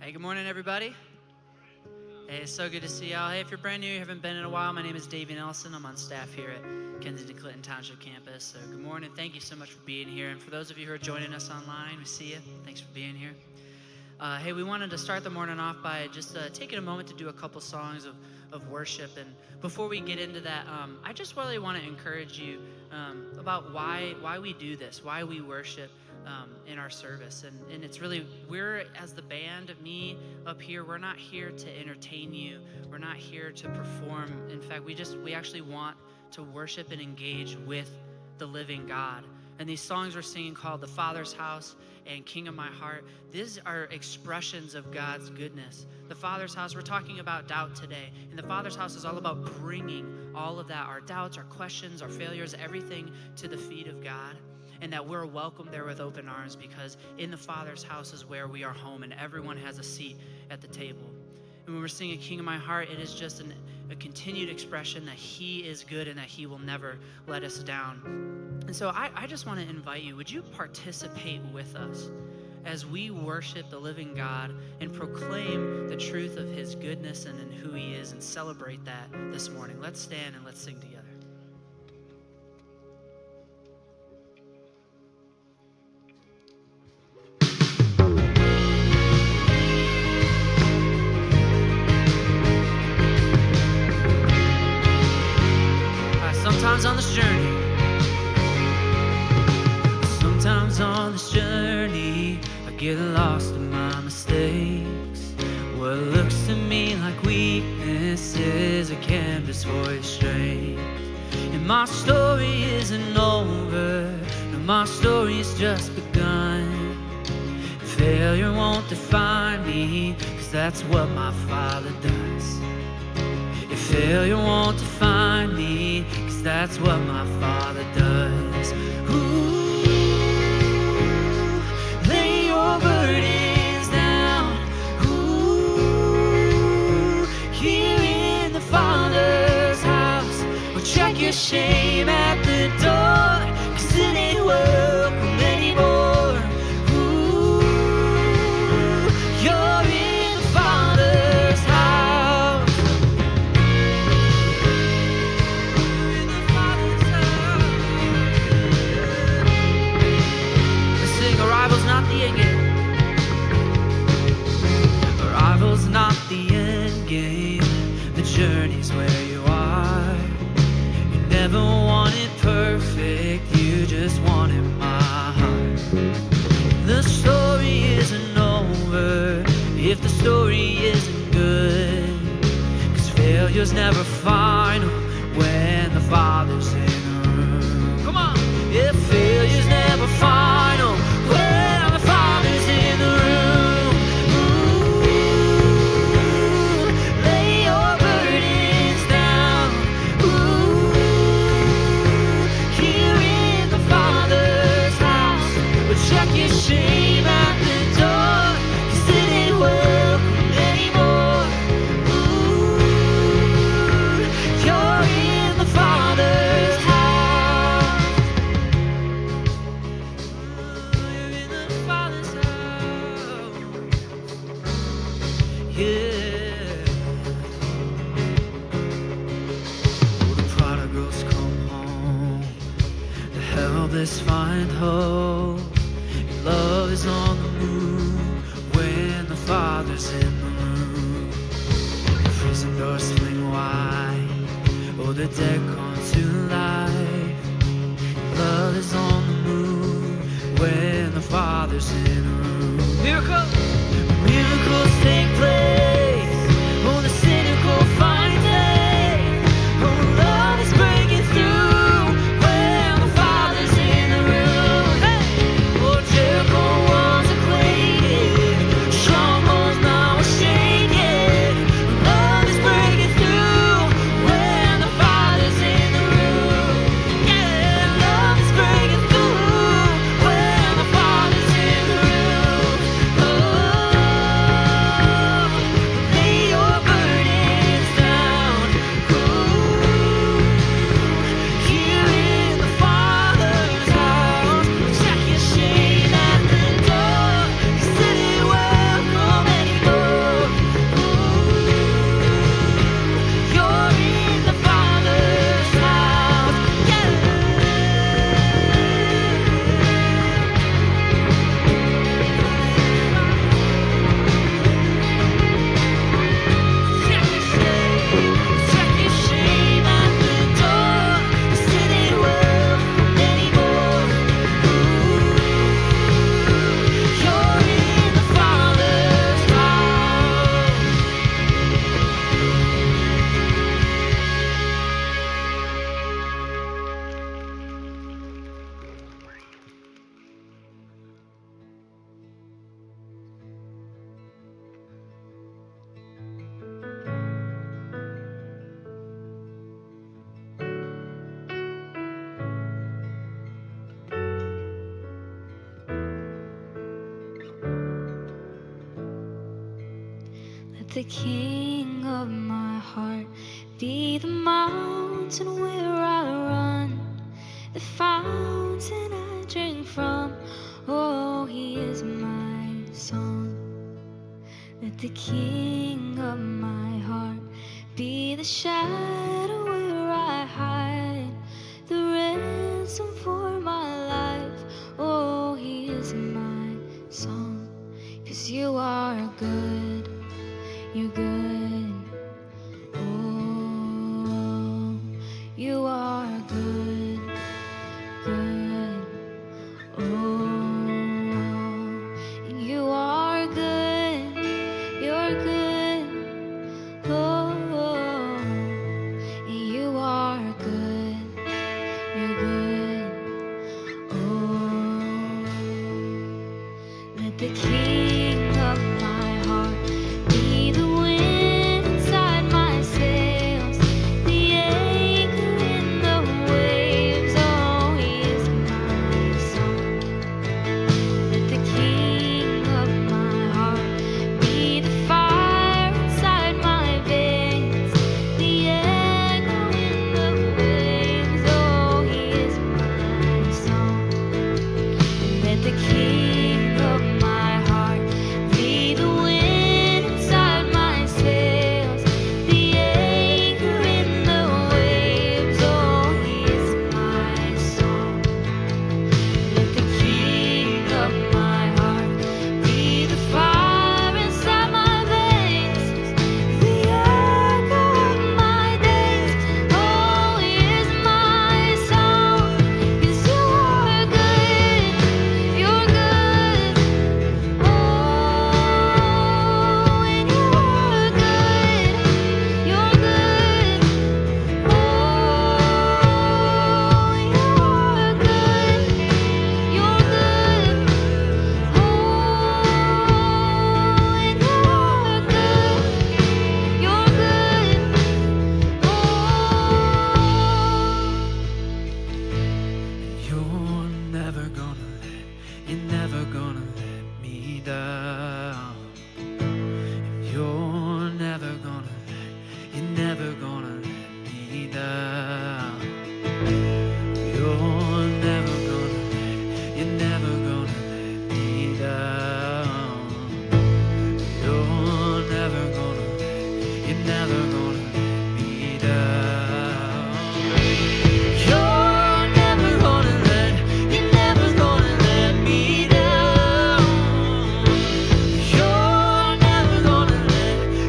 Hey, good morning, everybody. Hey, it's so good to see y'all. Hey, if you're brand new, you haven't been in a while, my name is Davey Nelson. I'm on staff here at Kensington-Clinton Township campus. So good morning. Thank you so much for being here. And for those of you who are joining us online, we see you. Thanks for being here. Hey, we wanted to start the morning off by just taking a moment to do a couple songs of worship. And before we get into that, I just really want to encourage you about why we do this, why we worship in our service. And it's really, we're, as the band, me up here, we're not here to entertain you. We're not here to perform. In fact, we actually want to worship and engage with the living God. And these songs we're singing called The Father's House and King of My Heart, these are expressions of God's goodness. The Father's House, we're talking about doubt today. And the Father's House is all about bringing all of that, our doubts, our questions, our failures, everything to the feet of God. And that we're welcome there with open arms, because in the Father's house is where we are home and everyone has a seat at the table. And when we're singing King of My Heart, it is just a continued expression that He is good and that He will never let us down. And so I just want to invite you, would you participate with us as we worship the living God and proclaim the truth of His goodness and in who He is, and celebrate that this morning. Let's stand and let's sing together. Sometimes on this journey, I get lost in my mistakes. What looks to me like weakness is a canvas for His strength. And my story isn't over, no, my story's just begun. Failure won't define me, 'cause that's what my Father does. If failure won't define me, 'cause that's what my Father does. Ooh, lay your burdens down. Ooh, here in the Father's house. Well, check your shame at the door, 'cause it ain't welcome anymore. Ooh, you're in the Father's house. Arrival's not the end game. Arrival's not the end game. The journey's where you are. You never wanted perfect, you just wanted my heart. The story isn't over if the story isn't good, 'cause failure's never final when the Father's in the room. Come on! If failure's never final when the Father's in the room. Ooh, lay your burdens down. Ooh, here in the Father's house. But check your shame at the door, 'cause it ain't welcome anymore. Ooh, you're in the Father's house. Helpless find hope. Your love is on the move when the Father's in the room. The prison doors swing wide, oh, the dead come to life. Your love is on the move when the Father's in the room. Miracles take place. Oh, the cynical find faith. Oh, love is breaking through. the king of my heart be the mountain where I run, the fountain I drink from. Oh, he is my song. Let the king of my heart be the shadow where I hide, the ransom for my life. Oh, he is my song. 'Cause you are good, you're good. Oh, you are good, good. Oh, and you are good, you're good. Oh, and you are good, you're good. Oh, let the king of my heart be the wind inside my sails, the anchor in the waves. Oh, he is my song. Let the king of my heart be the fire inside my veins, the echo in the waves. Oh, he is my song. Let the king of my heart be the wind inside my sails, the anchor in the waves. Oh, he is my song. Let the king of my heart be the fire inside my veins, the echo of my days. Oh, he is my song. 'Cause you are good, you're good. Oh, and you are good, you're good. Oh, you are good, you're good. Oh, and you are good, you're good. You're never gonna you're never gonna let me down. You're never gonna you're never gonna let me down. You're never gonna you're never gonna let me down. You're never gonna you're never gonna let me down. You're never gonna you're never gonna let me down. You're never gonna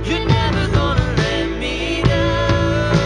you're never gonna let me down.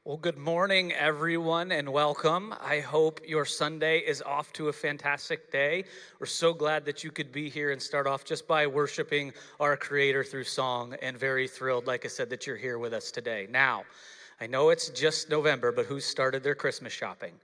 Well, good morning, everyone, and welcome. I hope your Sunday is off to a fantastic day. We're so glad that you could be here and start off just by worshiping our Creator through song, and very thrilled, like I said, that you're here with us today. Now, I know it's just November, but who started their Christmas shopping?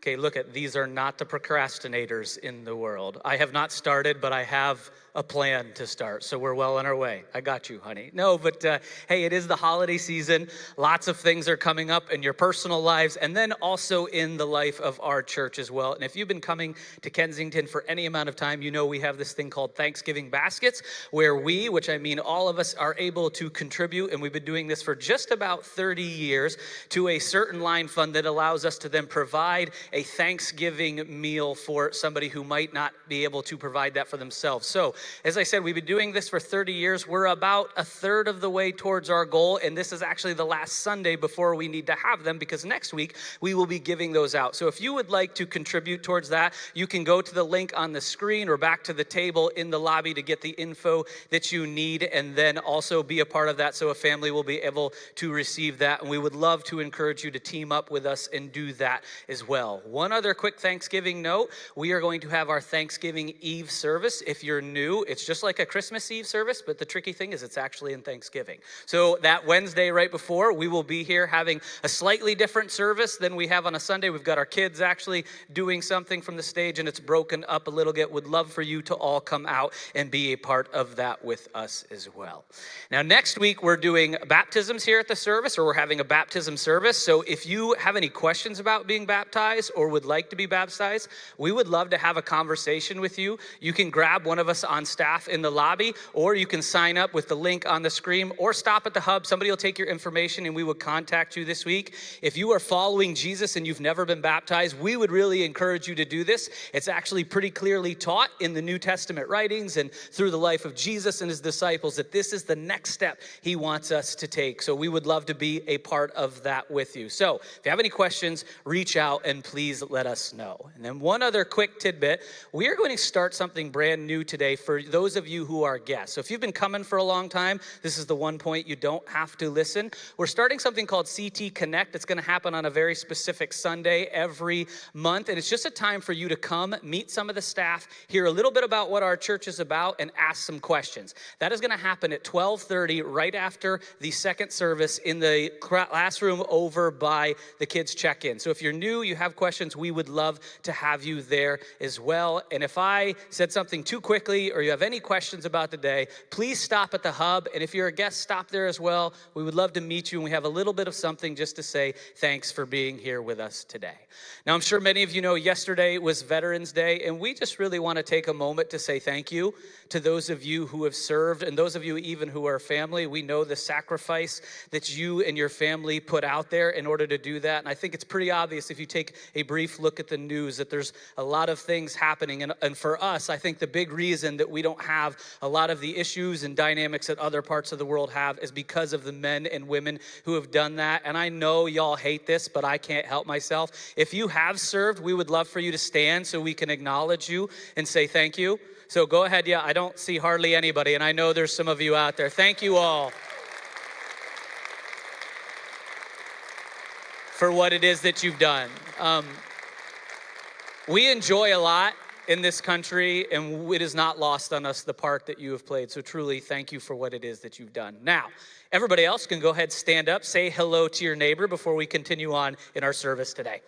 Okay, look at these are not the procrastinators in the world. I have not started, but I have a plan to start, so we're well on our way. I got you, honey. No, but hey, it is the holiday season. Lots of things are coming up in your personal lives, and then also in the life of our church as well. And if you've been coming to Kensington for any amount of time, you know we have this thing called Thanksgiving Baskets, where we, which I mean all of us, are able to contribute, and we've been doing this for just about 30 years, to a certain line fund that allows us to then provide a Thanksgiving meal for somebody who might not be able to provide that for themselves. So, as I said, we've been doing this for 30 years. We're about a third of the way towards our goal, and this is actually the last Sunday before we need to have them, because next week we will be giving those out. So if you would like to contribute towards that, you can go to the link on the screen or back to the table in the lobby to get the info that you need, and then also be a part of that so a family will be able to receive that. And we would love to encourage you to team up with us and do that as well. One other quick Thanksgiving note, we are going to have our Thanksgiving Eve service. If you're new, it's just like a Christmas Eve service, but the tricky thing is it's actually in Thanksgiving. So that Wednesday right before, we will be here having a slightly different service than we have on a Sunday. We've got our kids actually doing something from the stage, and it's broken up a little bit. Would love for you to all come out and be a part of that with us as well. Now, next week, we're doing baptisms here at the service, or we're having a baptism service. So if you have any questions about being baptized or would like to be baptized, we would love to have a conversation with you. You can grab one of us on staff in the lobby, or you can sign up with the link on the screen, or stop at the hub. Somebody will take your information and we would contact you this week. If you are following Jesus and you've never been baptized, we would really encourage you to do this. It's actually pretty clearly taught in the New Testament writings and through the life of Jesus and his disciples that this is the next step he wants us to take. So we would love to be a part of that with you. So if you have any questions, reach out and please let us know. And then one other quick tidbit, we are going to start something brand new today for those of you who are guests. So if you've been coming for a long time, this is the one point you don't have to listen. We're starting something called CT Connect. It's going to happen on a very specific Sunday every month. And it's just a time for you to come, meet some of the staff, hear a little bit about what our church is about, and ask some questions. That is going to happen at 12:30, right after the second service, in the classroom over by the kids' check-in. So if you're new, you have questions, we would love to have you there as well. And if I said something too quickly or you have any questions about the day, please stop at the hub. And if you're a guest, stop there as well. We would love to meet you, and we have a little bit of something just to say thanks for being here with us today. Now, I'm sure many of you know yesterday was Veterans Day, and we just really want to take a moment to say thank you to those of you who have served, and those of you even who are family. We know the sacrifice that you and your family put out there in order to do that. And I think it's pretty obvious if you take a brief look at the news that there's a lot of things happening. And for us, I think the big reason that we don't have a lot of the issues and dynamics that other parts of the world have is because of the men and women who have done that. And I know y'all hate this, but I can't help myself. If you have served, we would love for you to stand so we can acknowledge you and say thank you. So go ahead. Yeah, I don't see hardly anybody, and I know there's some of you out there. Thank you all for what it is that you've done. We enjoy a lot in this country, and it is not lost on us the part that you have played. So truly, thank you for what it is that you've done. Now, everybody else can go ahead, stand up, say hello to your neighbor before we continue on in our service today.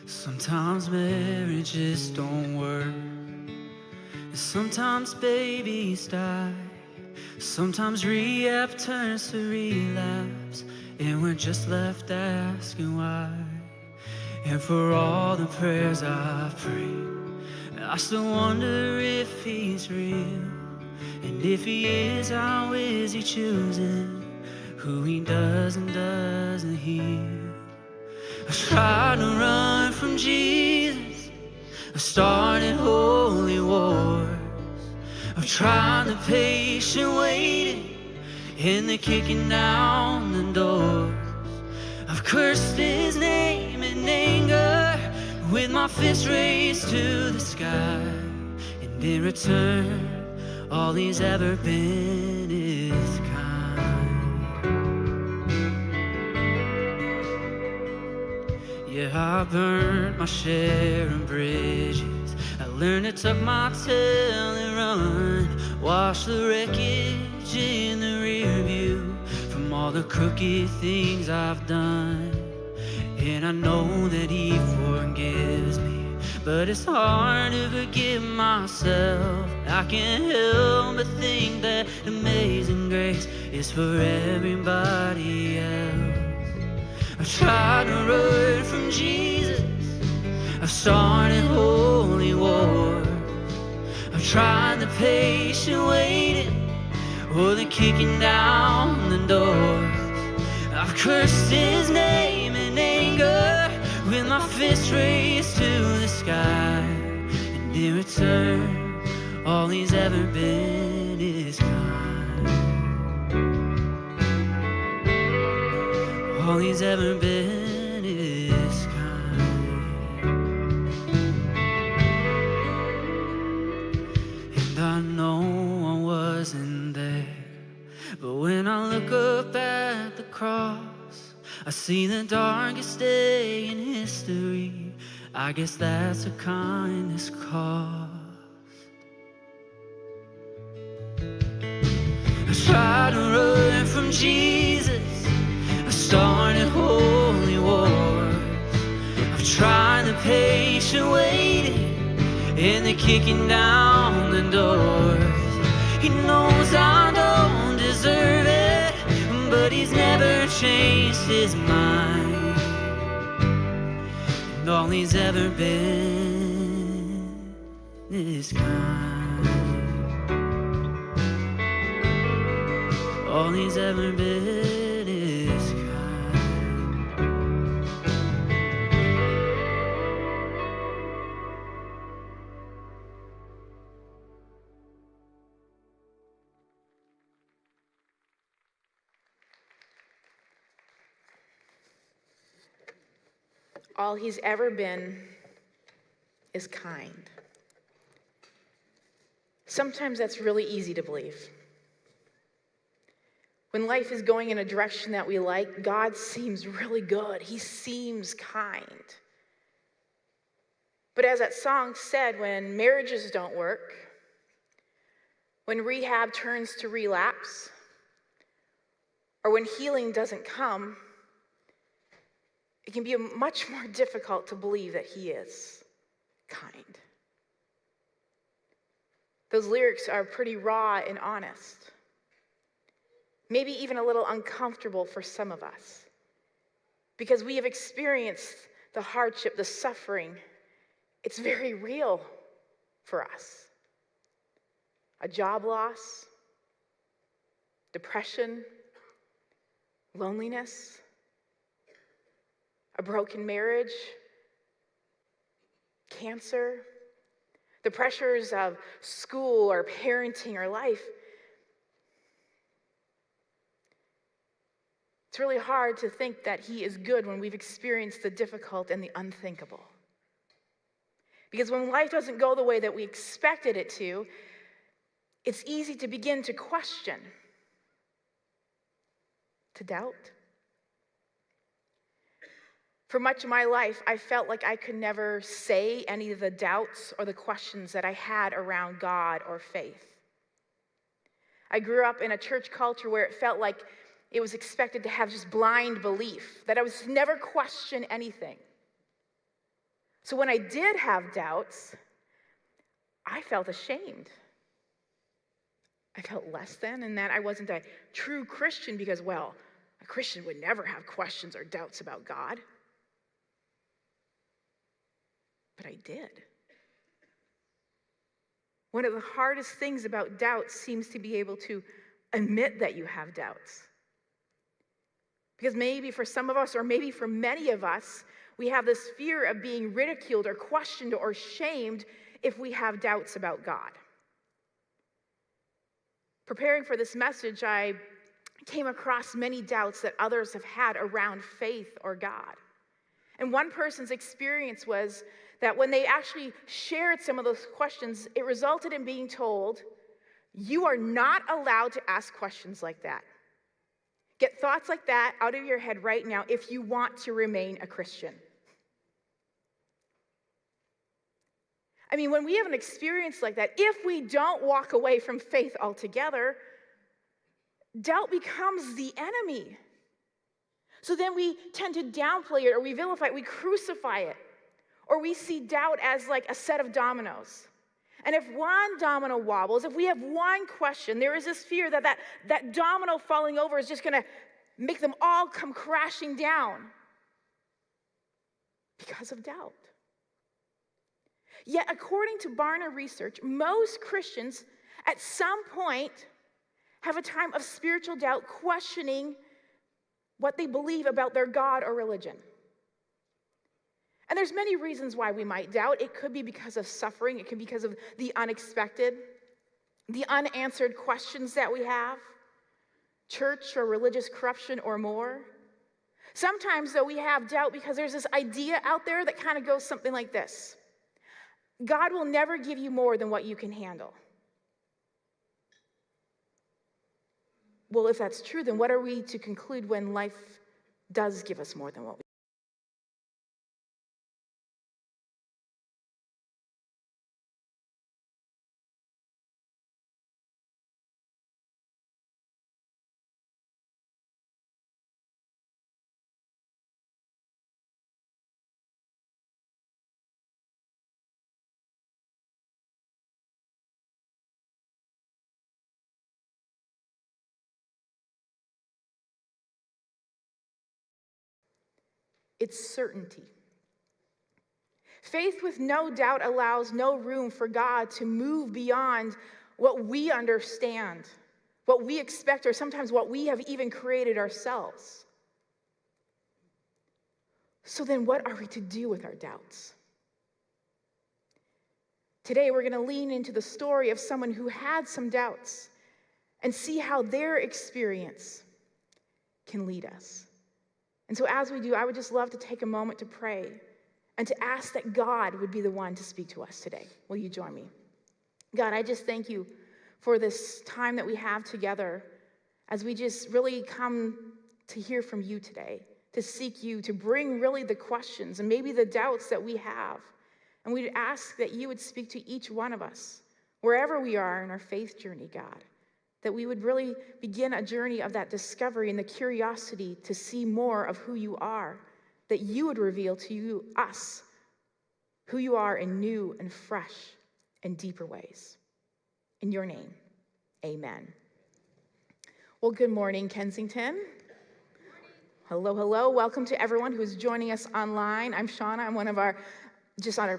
Sometimes marriages don't work. Sometimes babies die. Sometimes rehab turns to relapse, and we're just left asking why. And for all the prayers I've prayed, I still wonder if he's real. And if he is, how is he choosing who he does and doesn't heal? I tried to run from Jesus, I started holy wars. I've tried the patient waiting and the kicking down the doors. I've cursed his name in anger with my fist raised to the sky. And in return, all he's ever been is kind. Yeah, I burned my share of bridges. I learned to tuck my tail and run. Wash the wreckage in the rear view from all the crooked things I've done. And I know that he forgives me, but it's hard to forgive myself. I can't help but think that amazing grace is for everybody else. I've tried to run from Jesus, I've started holy wars. I've tried the patient waiting or the kicking down the doors. I've cursed his name in anger with my fist raised to the sky. And in return, all he's ever been is kind. All he's ever been is kind. And I know I wasn't there, but when I look up at the cross, I see the darkest day in history. I guess that's a kindness cost. I tried to run from Jesus, I started holy wars. I've tried the patient waiting and the kicking down the doors. He knows I don't deserve it, but he's never changed his mind. And all he's ever been is kind. All he's ever been is kind. All he's ever been is kind. Sometimes that's really easy to believe. When life is going in a direction that we like, God seems really good. He seems kind. But as that song said, when marriages don't work, when rehab turns to relapse, or when healing doesn't come, it can be much more difficult to believe that he is kind. Those lyrics are pretty raw and honest. Maybe even a little uncomfortable for some of us, because we have experienced the hardship, the suffering. It's very real for us. A job loss, depression, loneliness, a broken marriage, cancer, the pressures of school or parenting or life. It's really hard to think that he is good when we've experienced the difficult and the unthinkable. Because when life doesn't go the way that we expected it to, it's easy to begin to question, to doubt. For much of my life, I felt like I could never say any of the doubts or the questions that I had around God or faith. I grew up in a church culture where it felt like it was expected to have just blind belief, that I was to never question anything. So when I did have doubts, I felt ashamed. I felt less than, and that I wasn't a true Christian because, well, a Christian would never have questions or doubts about God. But I did. One of the hardest things about doubt seems to be able to admit that you have doubts. Because maybe for some of us, or maybe for many of us, we have this fear of being ridiculed or questioned or shamed if we have doubts about God. Preparing for this message, I came across many doubts that others have had around faith or God. And one person's experience was that when they actually shared some of those questions, it resulted in being told, you are not allowed to ask questions like that. Get thoughts like that out of your head right now if you want to remain a Christian. I mean, when we have an experience like that, if we don't walk away from faith altogether, doubt becomes the enemy. So then we tend to downplay it or we vilify it, we crucify it. Or we see doubt as like a set of dominoes. And if one domino wobbles, if we have one question, there is this fear that that domino falling over is just going to make them all come crashing down because of doubt. Yet, according to Barna research, most Christians at some point have a time of spiritual doubt, questioning what they believe about their God or religion. And there's many reasons why we might doubt. It could be because of suffering. It could be because of the unexpected, the unanswered questions that we have, church or religious corruption or more. Sometimes, though, we have doubt because there's this idea out there that kind of goes something like this. God will never give you more than what you can handle. Well, if that's true, then what are we to conclude when life does give us more than what we It's certainty. Faith with no doubt allows no room for God to move beyond what we understand, what we expect, or sometimes what we have even created ourselves. So then what are we to do with our doubts? Today we're going to lean into the story of someone who had some doubts and see how their experience can lead us. And so as we do, I would just love to take a moment to pray and to ask that God would be the one to speak to us today. Will you join me? God, I just thank you for this time that we have together as we just really come to hear from you today, to seek you, to bring really the questions and maybe the doubts that we have. And we'd ask that you would speak to each one of us, wherever we are in our faith journey, God. That we would really begin a journey of that discovery and the curiosity to see more of who you are, that you would reveal to us who you are in new and fresh and deeper ways. In your name, amen. Well, good morning, Kensington. Hello, hello. Welcome to everyone who is joining us online. I'm Shauna. I'm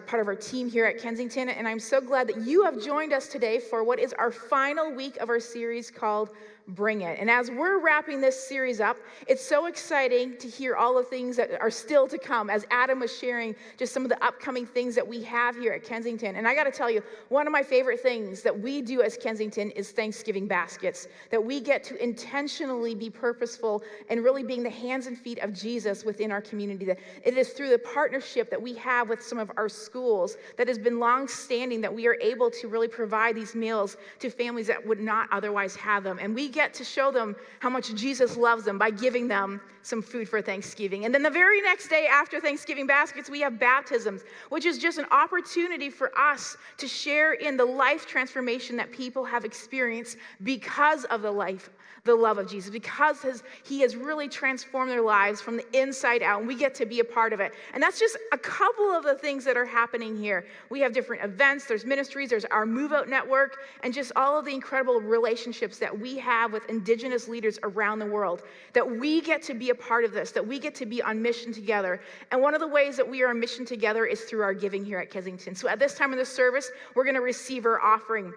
part of our team here at Kensington, and I'm so glad that you have joined us today for what is our final week of our series called Bring It. And as we're wrapping this series up, it's so exciting to hear all the things that are still to come, as Adam was sharing just some of the upcoming things that we have here at Kensington. And I got to tell you, one of my favorite things that we do as Kensington is Thanksgiving baskets, that we get to intentionally be purposeful and really being the hands and feet of Jesus within our community. That it is through the partnership that we have with some of our schools that has been long-standing that we are able to really provide these meals to families that would not otherwise have them. And we get to show them how much Jesus loves them by giving them some food for Thanksgiving. And then the very next day after Thanksgiving baskets, we have baptisms, which is just an opportunity for us to share in the life transformation that people have experienced because of the love of Jesus, because he has really transformed their lives from the inside out, and we get to be a part of it. And that's just a couple of the things that are happening here. We have different events, there's ministries, there's our Move Out Network, and just all of the incredible relationships that we have with Indigenous leaders around the world, that we get to be a part of this, that we get to be on mission together. And one of the ways that we are on mission together is through our giving here at Kensington. So at this time in the service, we're going to receive our offering.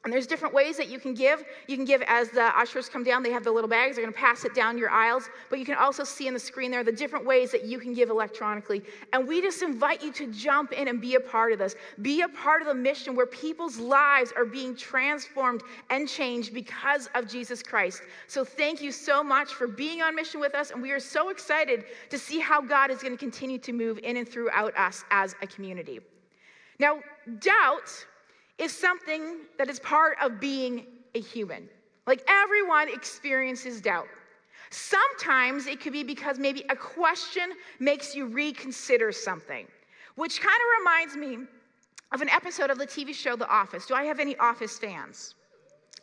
And there's different ways that you can give. You can give as the ushers come down. They have the little bags. They're going to pass it down your aisles. But you can also see on the screen there the different ways that you can give electronically. And we just invite you to jump in and be a part of this. Be a part of the mission where people's lives are being transformed and changed because of Jesus Christ. So thank you so much for being on mission with us. And we are so excited to see how God is going to continue to move in and throughout us as a community. Now, doubt is something that is part of being a human. Like, everyone experiences doubt. Sometimes it could be because maybe a question makes you reconsider something, which kind of reminds me of an episode of the TV show The Office. Do I have any Office fans?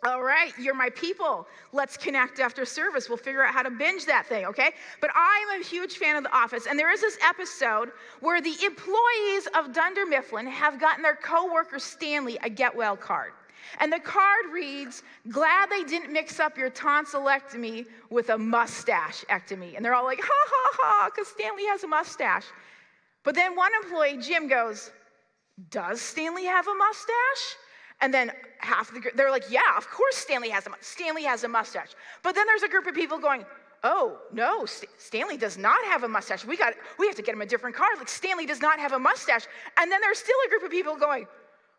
All right, you're my people. Let's connect after service. We'll figure out how to binge that thing, okay? But I'm a huge fan of The Office, and there is this episode where the employees of Dunder Mifflin have gotten their coworker Stanley a get well card. And the card reads, "Glad they didn't mix up your tonsillectomy with a mustache-ectomy." And they're all like, ha, ha, ha, because Stanley has a mustache. But then one employee, Jim, goes, "Does Stanley have a mustache?" And then they're like, "Yeah, of course Stanley has a mustache." But then there's a group of people going, "Oh, no, Stanley does not have a mustache. We have to get him a different card. Like, Stanley does not have a mustache." And then there's still a group of people going,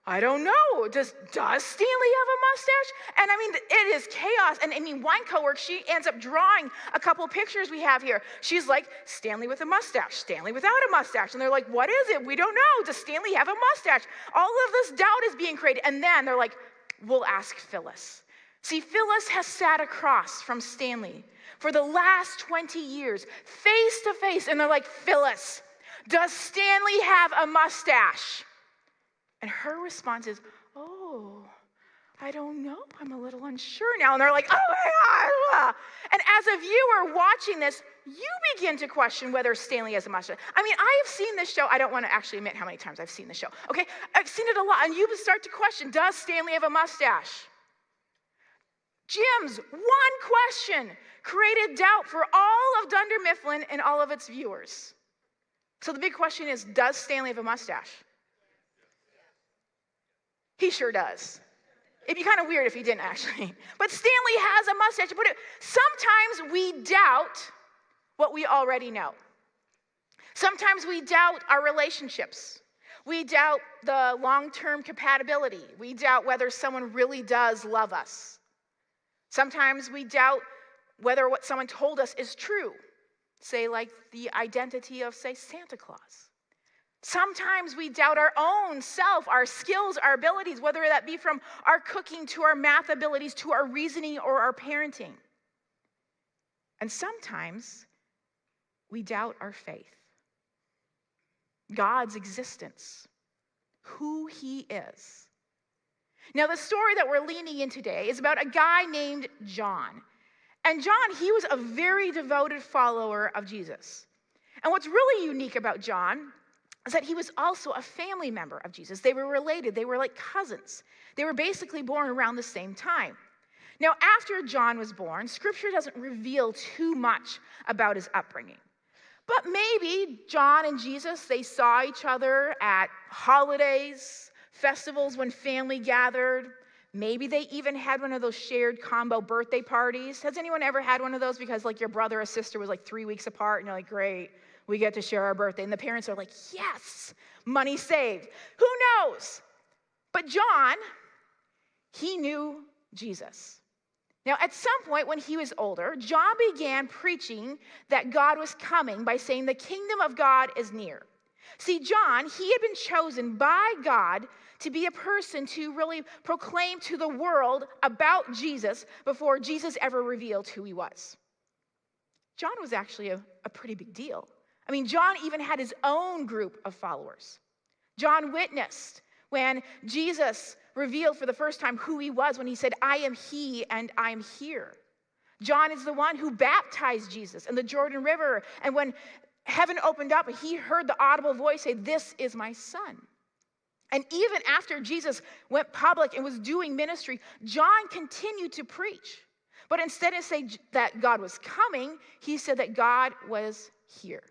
"I don't know. Does Stanley have a mustache?" And I mean, it is chaos. And I mean, one coworker, she ends up drawing a couple pictures we have here. She's like, "Stanley with a mustache, Stanley without a mustache." And they're like, "What is it? We don't know. Does Stanley have a mustache?" All of this doubt is being created. And then they're like, "We'll ask Phyllis." See, Phyllis has sat across from Stanley for the last 20 years, face to face. And they're like, "Phyllis, does Stanley have a mustache?" And her response is, "Oh, I don't know. I'm a little unsure now." And they're like, "Oh my God." And as a viewer watching this, you begin to question whether Stanley has a mustache. I mean, I have seen this show. I don't want to actually admit how many times I've seen the show. Okay, I've seen it a lot. And you start to question, does Stanley have a mustache? Jim's one question created doubt for all of Dunder Mifflin and all of its viewers. So the big question is, does Stanley have a mustache? He sure does. It'd be kind of weird if he didn't, actually. But Stanley has a mustache. But sometimes we doubt what we already know. Sometimes we doubt our relationships. We doubt the long-term compatibility. We doubt whether someone really does love us. Sometimes we doubt whether what someone told us is true. Say, like the identity of, say, Santa Claus. Sometimes we doubt our own self, our skills, our abilities, whether that be from our cooking to our math abilities to our reasoning or our parenting. And sometimes we doubt our faith, God's existence, who He is. Now, the story that we're leaning in today is about a guy named John. And John, he was a very devoted follower of Jesus. And what's really unique about John is that he was also a family member of Jesus. They were related. They were like cousins. They were basically born around the same time. Now, after John was born, Scripture doesn't reveal too much about his upbringing. But maybe John and Jesus, they saw each other at holidays, festivals when family gathered. Maybe they even had one of those shared combo birthday parties. Has anyone ever had one of those because like your brother or sister was like 3 weeks apart and you're like, great, we get to share our birthday. And the parents are like, yes, money saved. Who knows? But John, he knew Jesus. Now, at some point when he was older, John began preaching that God was coming by saying the kingdom of God is near. See, John, he had been chosen by God to be a person to really proclaim to the world about Jesus before Jesus ever revealed who he was. John was actually a pretty big deal. I mean, John even had his own group of followers. John witnessed when Jesus revealed for the first time who he was when he said, I am he and I'm here. John is the one who baptized Jesus in the Jordan River. And when heaven opened up, he heard the audible voice say, this is my son. And even after Jesus went public and was doing ministry, John continued to preach. But instead of saying that God was coming, he said that God was here.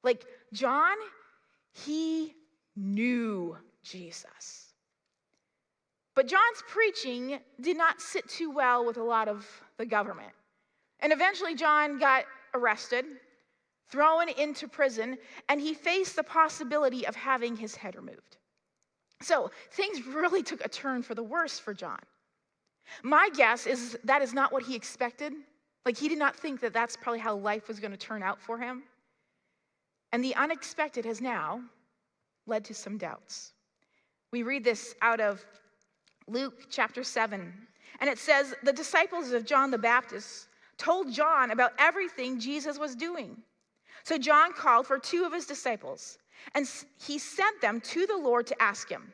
Like John, he knew Jesus. But John's preaching did not sit too well with a lot of the government. And eventually John got arrested, thrown into prison, and he faced the possibility of having his head removed. So things really took a turn for the worse for John. My guess is that is not what he expected. Like he did not think that that's probably how life was going to turn out for him. And the unexpected has now led to some doubts. We read this out of Luke chapter 7. And it says, the disciples of John the Baptist told John about everything Jesus was doing. So John called for 2 of his disciples, and he sent them to the Lord to ask him,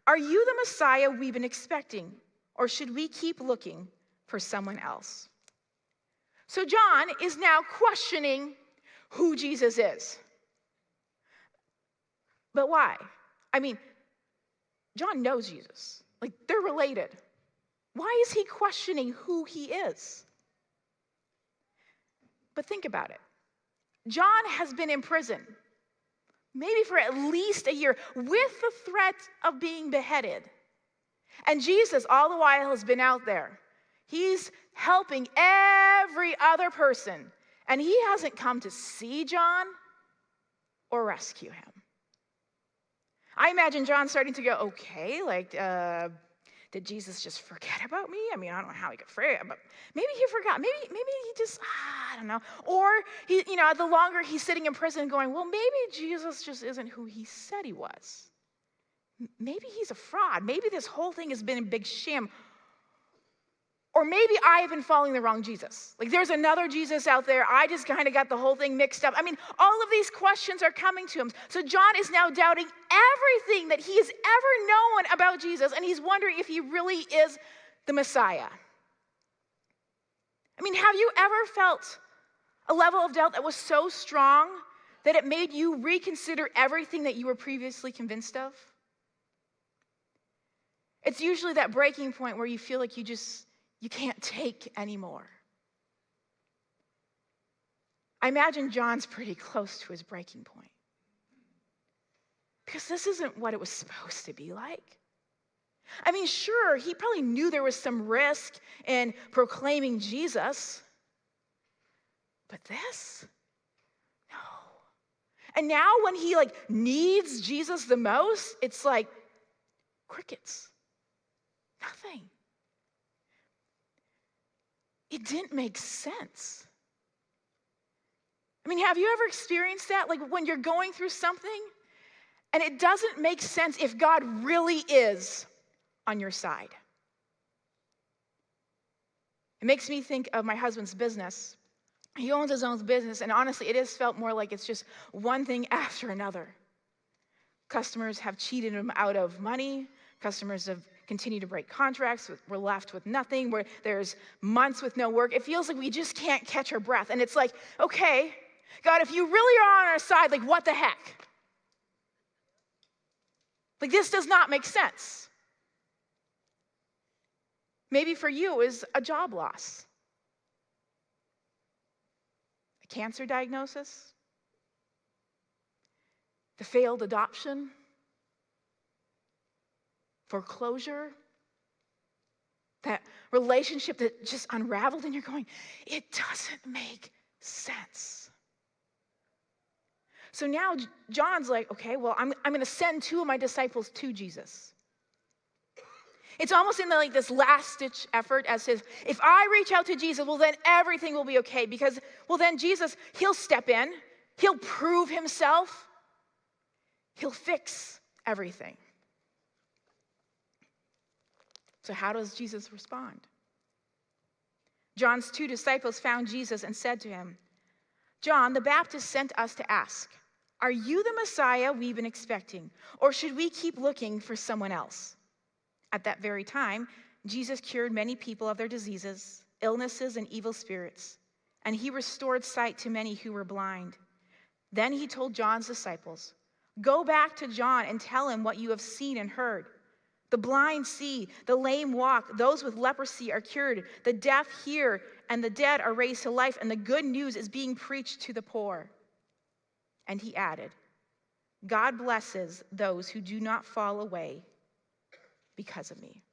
are you the Messiah we've been expecting, or should we keep looking for someone else? So John is now questioning who Jesus is. But why? I mean, John knows Jesus. Like, they're related. Why is he questioning who he is? But think about it. John has been in prison, maybe for at least a year, with the threat of being beheaded. And Jesus, all the while, has been out there. He's helping every other person. And he hasn't come to see John or rescue him. I imagine John starting to go, okay, like, did Jesus just forget about me? I mean, I don't know how he could forget, but maybe he forgot. Maybe he just, I don't know. Or, he, the longer he's sitting in prison going, well, maybe Jesus just isn't who he said he was. Maybe he's a fraud. Maybe this whole thing has been a big sham. Or maybe I have been following the wrong Jesus. Like there's another Jesus out there. I just kind of got the whole thing mixed up. I mean, all of these questions are coming to him. So John is now doubting everything that he has ever known about Jesus, and he's wondering if he really is the Messiah. I mean, have you ever felt a level of doubt that was so strong that it made you reconsider everything that you were previously convinced of? It's usually that breaking point where you feel like you can't take anymore. I imagine John's pretty close to his breaking point. Because this isn't what it was supposed to be like. I mean, sure, he probably knew there was some risk in proclaiming Jesus. But this? No. And now when he needs Jesus the most, it's like crickets. Nothing. It didn't make sense. I mean, have you ever experienced that? Like when you're going through something and it doesn't make sense if God really is on your side. It makes me think of my husband's business. He owns his own business, and honestly, it has felt more like it's just one thing after another. Customers have cheated him out of money. Customers have continued to break contracts. We're left with nothing. Where there's months with no work. It feels like we just can't catch our breath. And it's like, okay, God, if you really are on our side, like what the heck? Like this does not make sense. Maybe for you is a job loss, a cancer diagnosis, the failed adoption, foreclosure, that relationship that just unraveled and you're going, it doesn't make sense. So now John's like, okay, well, I'm going to send 2 of my disciples to Jesus. It's almost in this last-ditch effort as if I reach out to Jesus, well, then everything will be okay because, well, then Jesus, he'll step in, he'll prove himself, he'll fix everything. So how does Jesus respond? John's 2 disciples found Jesus and said to him, John the Baptist sent us to ask, are you the Messiah we've been expecting, or should we keep looking for someone else? At that very time, Jesus cured many people of their diseases, illnesses, and evil spirits, and he restored sight to many who were blind. Then he told John's disciples, go back to John and tell him what you have seen and heard. The blind see, the lame walk, those with leprosy are cured, the deaf hear, and the dead are raised to life, and the good news is being preached to the poor. And he added, God blesses those who do not fall away because of me.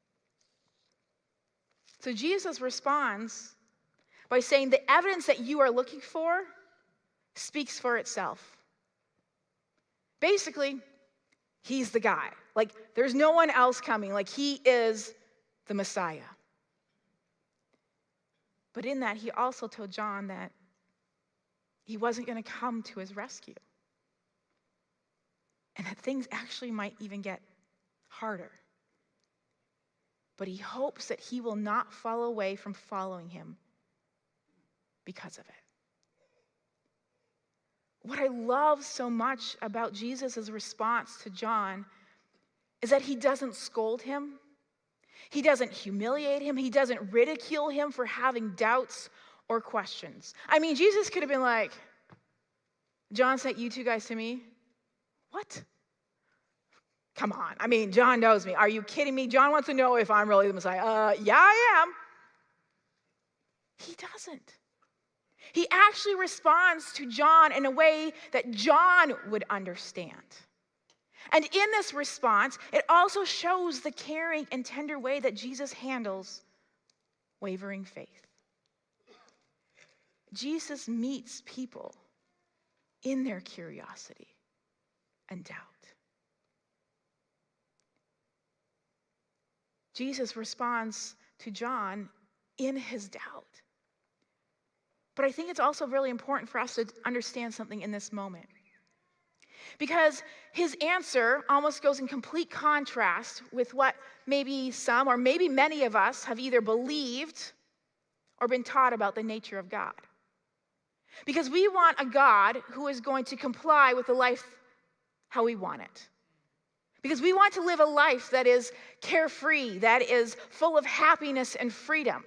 So Jesus responds by saying the evidence that you are looking for speaks for itself. Basically, he's the guy. Like, there's no one else coming. Like, he is the Messiah. But in that, he also told John that he wasn't going to come to his rescue. And that things actually might even get harder. But he hopes that he will not fall away from following him because of it. What I love so much about Jesus' response to John is that he doesn't scold him. He doesn't humiliate him. He doesn't ridicule him for having doubts or questions. I mean, Jesus could have been like, John sent you two guys to me? What? Come on. I mean, John knows me. Are you kidding me? John wants to know if I'm really the Messiah. Yeah, I am. He doesn't. He actually responds to John in a way that John would understand. And in this response, it also shows the caring and tender way that Jesus handles wavering faith. Jesus meets people in their curiosity and doubt. Jesus responds to John in his doubt. But I think it's also really important for us to understand something in this moment. Because his answer almost goes in complete contrast with what maybe some or maybe many of us have either believed or been taught about the nature of God. Because we want a God who is going to comply with the life how we want it. Because we want to live a life that is carefree, that is full of happiness and freedom.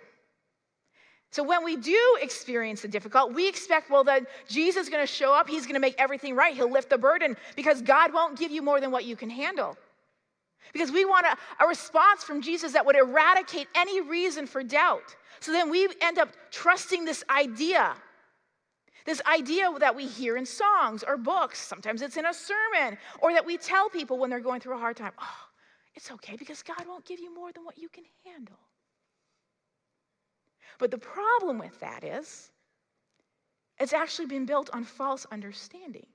So when we do experience the difficult, we expect, well, that Jesus is going to show up. He's going to make everything right. He'll lift the burden because God won't give you more than what you can handle. Because we want a response from Jesus that would eradicate any reason for doubt. So then we end up trusting this idea that we hear in songs or books. Sometimes it's in a sermon, or that we tell people when they're going through a hard time, oh, it's okay because God won't give you more than what you can handle. But the problem with that is, it's actually been built on false understanding.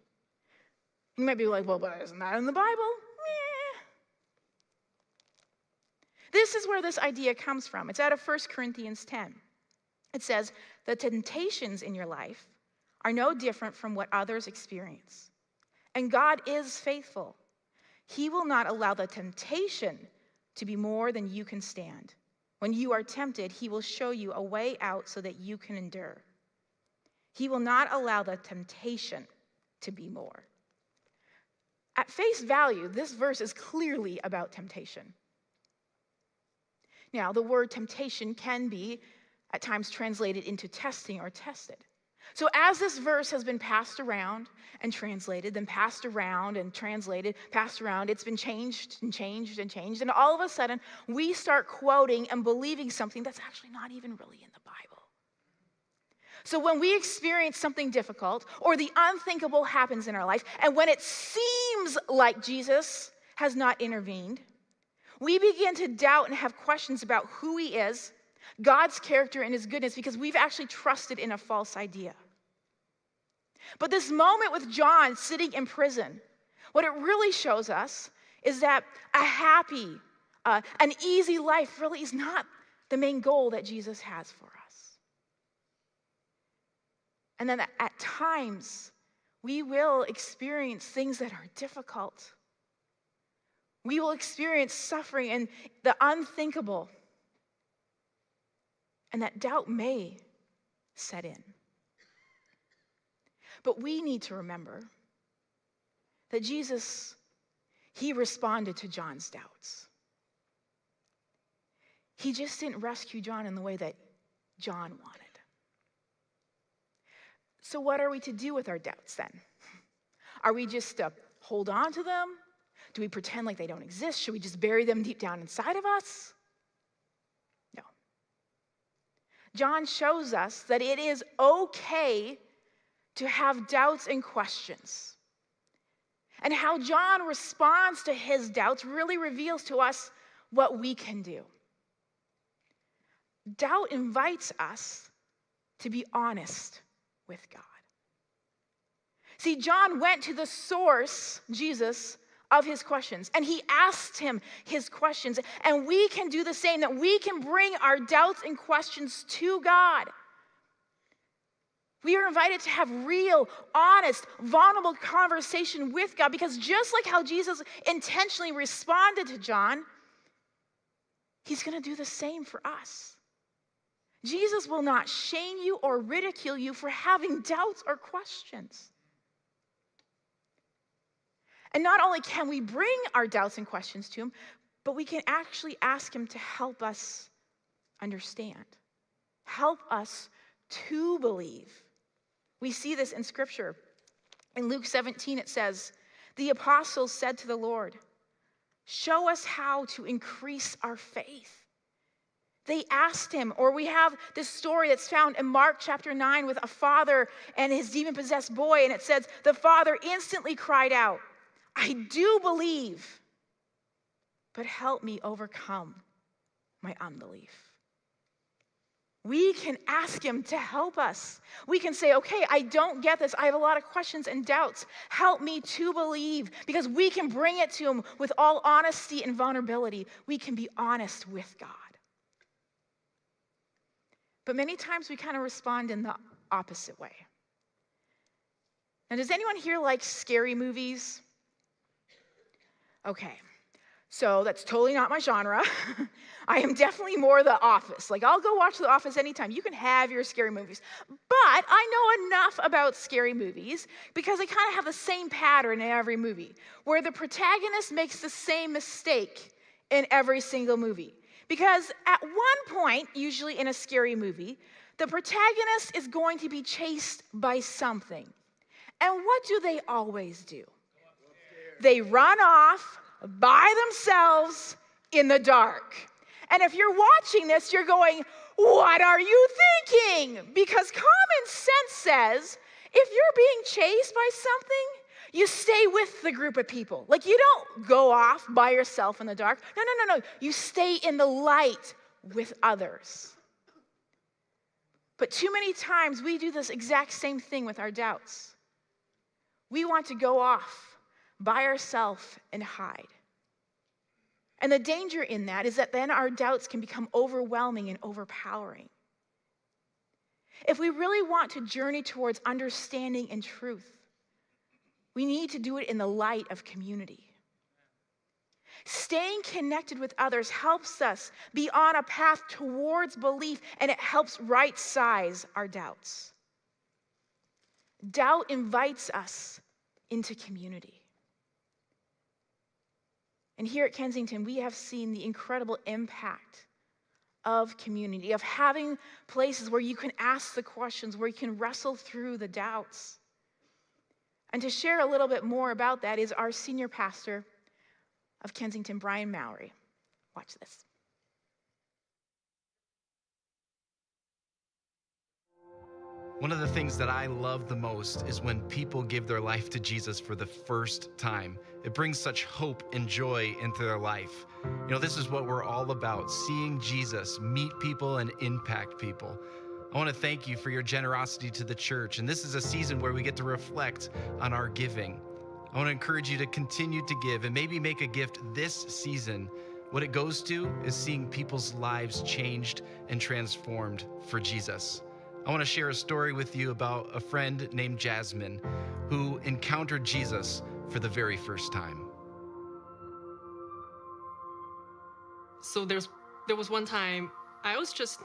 You might be like, well, but isn't that in the Bible? Meh. This is where this idea comes from. It's out of 1 Corinthians 10. It says, the temptations in your life are no different from what others experience. And God is faithful. He will not allow the temptation to be more than you can stand. When you are tempted, he will show you a way out so that you can endure. He will not allow the temptation to be more. At face value, this verse is clearly about temptation. Now, the word temptation can be at times translated into testing or tested. So as this verse has been passed around and translated, then passed around and translated, passed around, it's been changed and changed and changed. And all of a sudden, we start quoting and believing something that's actually not even really in the Bible. So when we experience something difficult or the unthinkable happens in our life, and when it seems like Jesus has not intervened, we begin to doubt and have questions about who he is, God's character and his goodness, because we've actually trusted in a false idea. But this moment with John sitting in prison, what it really shows us is that a happy, an easy life really is not the main goal that Jesus has for us. And then at times, we will experience things that are difficult. We will experience suffering and the unthinkable. And that doubt may set in. But we need to remember that Jesus, he responded to John's doubts. He just didn't rescue John in the way that John wanted. So what are we to do with our doubts then? Are we just to hold on to them Do we pretend like they don't exist? Should we just bury them deep down inside of us? No. John shows us that it is okay to have doubts and questions. And how John responds to his doubts really reveals to us what we can do. Doubt invites us to be honest with God. See, John went to the source, Jesus, of his questions, and he asked him his questions. And we can do the same, that we can bring our doubts and questions to God. We are invited to have real, honest, vulnerable conversation with God, because just like how Jesus intentionally responded to John, he's going to do the same for us. Jesus will not shame you or ridicule you for having doubts or questions. And not only can we bring our doubts and questions to him, but we can actually ask him to help us understand, help us to believe. We see this in Scripture. In Luke 17, it says, the apostles said to the Lord, show us how to increase our faith. They asked him, or we have this story that's found in Mark chapter 9 with a father and his demon-possessed boy, and it says, the father instantly cried out, I do believe, but help me overcome my unbelief. We can ask him to help us. We can say, okay, I don't get this. I have a lot of questions and doubts. Help me to believe, because we can bring it to him with all honesty and vulnerability. We can be honest with God. But many times we kind of respond in the opposite way. Now, does anyone here like scary movies? Okay, so that's totally not my genre. I am definitely more The Office. Like, I'll go watch The Office anytime. You can have your scary movies. But I know enough about scary movies because they kind of have the same pattern in every movie, where the protagonist makes the same mistake in every single movie. Because at one point, usually in a scary movie, the protagonist is going to be chased by something. And what do they always do? They run off by themselves in the dark. And if you're watching this, you're going, what are you thinking? Because common sense says, if you're being chased by something, you stay with the group of people. Like, you don't go off by yourself in the dark. No. You stay in the light with others. But too many times we do this exact same thing with our doubts. We want to go off by ourselves and hide. And the danger in that is that then our doubts can become overwhelming and overpowering. If we really want to journey towards understanding and truth, we need to do it in the light of community. Staying connected with others helps us be on a path towards belief, and it helps right-size our doubts. Doubt invites us into community. And here at Kensington, we have seen the incredible impact of community, of having places where you can ask the questions, where you can wrestle through the doubts. And to share a little bit more about that is our senior pastor of Kensington, Brian Mowry. Watch this. One of the things that I love the most is when people give their life to Jesus for the first time. It brings such hope and joy into their life. You know, this is what we're all about, seeing Jesus meet people and impact people. I want to thank you for your generosity to the church, and this is a season where we get to reflect on our giving. I want to encourage you to continue to give and maybe make a gift this season. What it goes to is seeing people's lives changed and transformed for Jesus. I want to share a story with you about a friend named Jasmine who encountered Jesus for the very first time. So there was one time I was just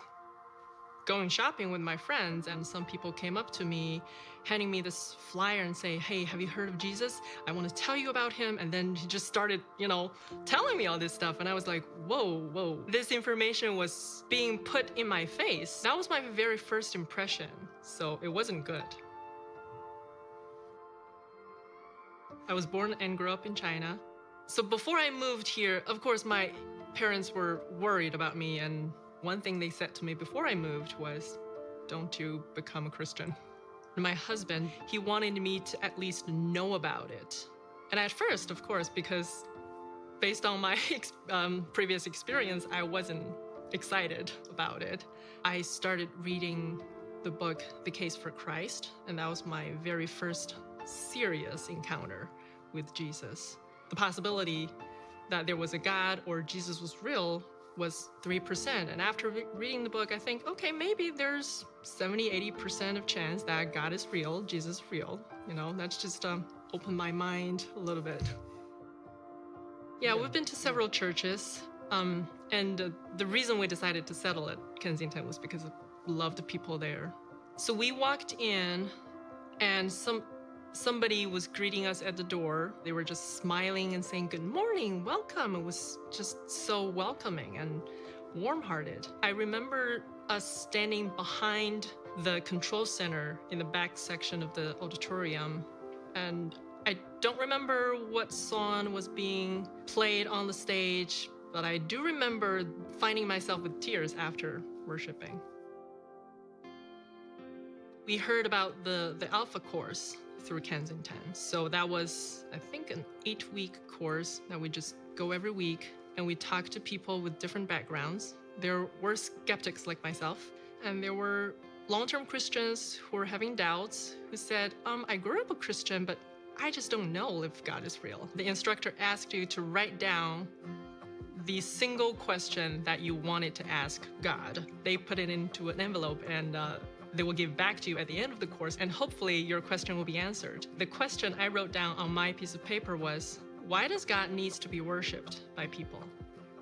going shopping with my friends, and some people came up to me handing me this flyer and say, hey, have you heard of Jesus? I want to tell you about him. And then he just started, telling me all this stuff. And I was like, whoa. This information was being put in my face. That was my very first impression. So it wasn't good. I was born and grew up in China. So before I moved here, of course, my parents were worried about me. And one thing they said to me before I moved was, don't you become a Christian. And my husband, he wanted me to at least know about it. And at first, of course, because based on my previous experience, I wasn't excited about it. I started reading the book, The Case for Christ, and that was my very first serious encounter with Jesus. The possibility that there was a God or Jesus was real was 3%. And after reading the book, I think, okay, maybe there's 70-80% of chance that God is real, Jesus is real. You know, that's just opened my mind a little bit. Yeah, we've been to several churches. And the reason we decided to settle at Kensington was because we loved the people there. So we walked in, and somebody was greeting us at the door. They were just smiling and saying, "Good morning, welcome." It was just so welcoming and warm-hearted. I remember us standing behind the control center in the back section of the auditorium, and I don't remember what song was being played on the stage, but I do remember finding myself with tears after worshiping. We heard about the Alpha course through Kensington. So that was, I think, an 8-week course that we just go every week, and we talk to people with different backgrounds. There were skeptics like myself, and there were long-term Christians who were having doubts, who said, I grew up a Christian, but I just don't know if God is real. The instructor asked you to write down the single question that you wanted to ask God. They put it into an envelope, and they will give back to you at the end of the course, and hopefully your question will be answered. The question I wrote down on my piece of paper was, why does God need to be worshipped by people?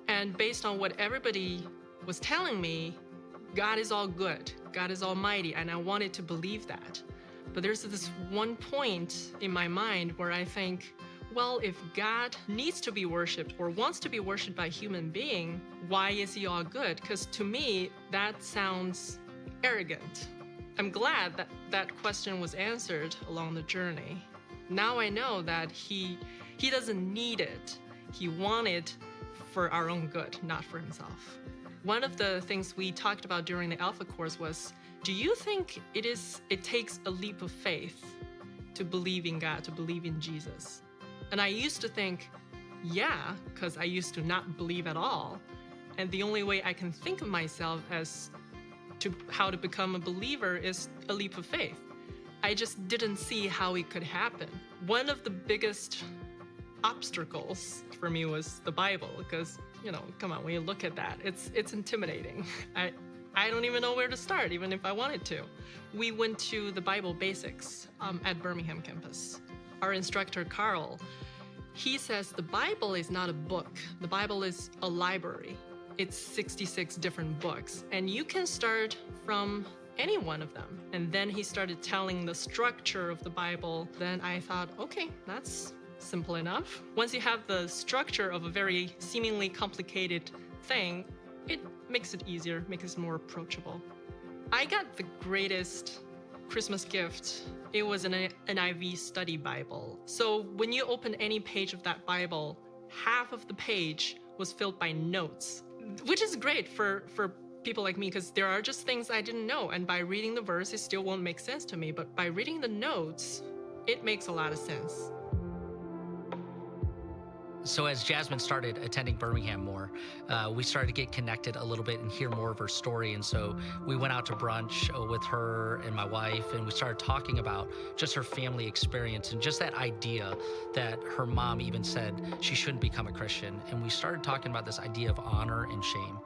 And based on what everybody was telling me, God is all good, God is almighty, and I wanted to believe that. But there's this one point in my mind where I think, well, if God needs to be worshipped or wants to be worshipped by a human being, why is he all good? Because to me, that sounds arrogant. I'm glad that that question was answered along the journey. Now I know that he doesn't need it. He wanted for our own good, not for himself. One of the things we talked about during the Alpha course was, do you think it takes a leap of faith to believe in God, to believe in Jesus? And I used to think, yeah, because I used to not believe at all. And the only way I can think of myself as to how to become a believer is a leap of faith. I just didn't see how it could happen. One of the biggest obstacles for me was the Bible, because, you know, come on, when you look at that, it's intimidating. I don't even know where to start, even if I wanted to. We went to the Bible Basics at Birmingham campus. Our instructor, Carl, he says the Bible is not a book. The Bible is a library. It's 66 different books, and you can start from any one of them. And then he started telling the structure of the Bible. Then I thought, okay, that's simple enough. Once you have the structure of a very seemingly complicated thing, it makes it easier, makes it more approachable. I got the greatest Christmas gift. It was an NIV study Bible. So when you open any page of that Bible, half of the page was filled by notes, which is great for people like me, because there are just things I didn't know, and by reading the verse, it still won't make sense to me, but by reading the notes, it makes a lot of sense. So as Jasmine started attending Birmingham more, we started to get connected a little bit and hear more of her story. And so we went out to brunch with her and my wife, and we started talking about just her family experience and just that idea that her mom even said she shouldn't become a Christian. And we started talking about this idea of honor and shame.